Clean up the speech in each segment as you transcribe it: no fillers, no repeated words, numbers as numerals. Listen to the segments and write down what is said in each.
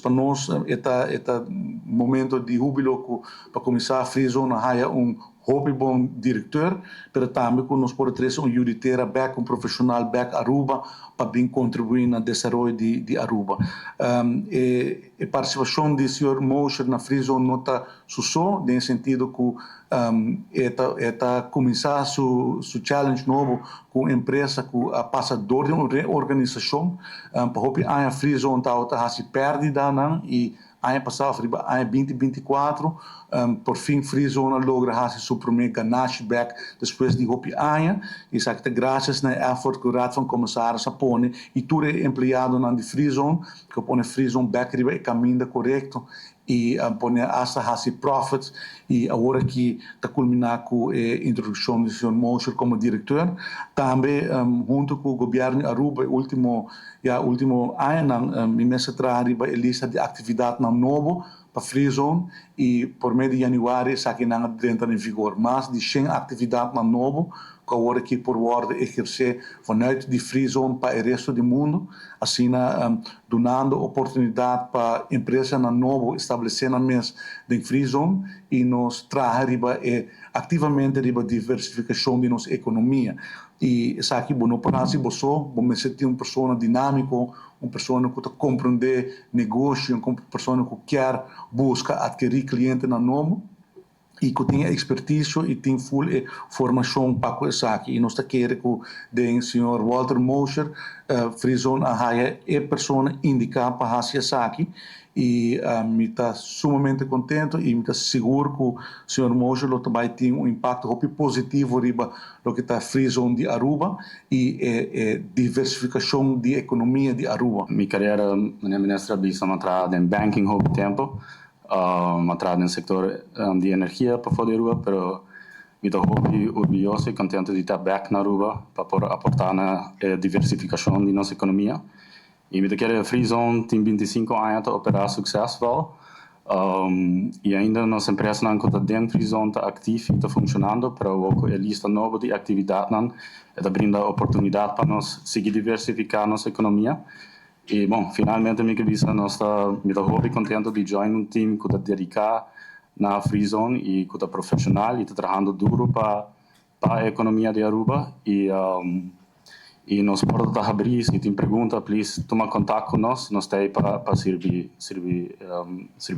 para nós este momento de júbilo para começar a Free Zone há hobby bom diretor, mas também que nós podemos ter juditeira back, profissional back Aruba, para bem contribuir no desenvolvimento de Aruba. A participação do Sr. Mosher na Free Zone não está só, no sentido que está começar seu challenge novo com a empresa, com a passador de uma organização, para a Free Zone está se perdida, e ano passado, em 2024, por fim, Free Zone logra seu primeiro ganagem back depois de hopi ano, e sabe que graças ao effort que o Raad van Commissaris põe, e tudo é empregado na Free Zone, que põe Free Zone back riba e caminho correto, e põe hasta profits, e agora que está culminar com a introdução do Sr. Mosher como diretor, também junto com o governo Aruba, último ano, imensa riba a lista de atividades na novo para Free Zone, e por meio de janeiro está aqui entra em vigor, mais de 100 atividades na novo, que agora que por ordem exercer vanuit de Free Zone para o resto do mundo, assim donando oportunidade para empresas na novo estabelecer na mesa de Free Zone e nos trazer ativamente a diversificação de nossa economia. E isso aqui, não parece que eu sentir uma pessoa dinâmica, uma pessoa que compreende negócio, uma pessoa que quer buscar adquirir cliente na novo, e que tem expertise e tem full formação para isso aqui. E nós queremos que o Sr. Walter Mosher, Free Zone, é a pessoa indicada para fazer isso aqui. E me está sumamente contente e me está seguro que o Sr. Mosher também tem impacto positivo riba do que está Free Zone de Aruba e diversificação de economia de Aruba. Minha carreira, minha ministra, bisa entrada em banking há tempo. Entrada no setor de energia para fora de Aruba, pero me estou orgulhoso e contente de estar back na Aruba para aportar na diversificação de nossa economia. E me quero Free Zone tem 25 anos a operar succesvol. E ainda nossa empresa não está dentro Free Zone está ativa e está funcionando, para o a lista nova de atividades não está brinda oportunidade para nós seguir diversificar nossa economia. E, bom, finalmente, me estou contente de join um time que está dedicado na Free Zone e que está profissional e está trabalhando duro para a economia de Aruba. E nós podemos abrir, se tem pergunta, please, toma contato com nós estamos para servir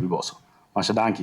você. Mas, danke.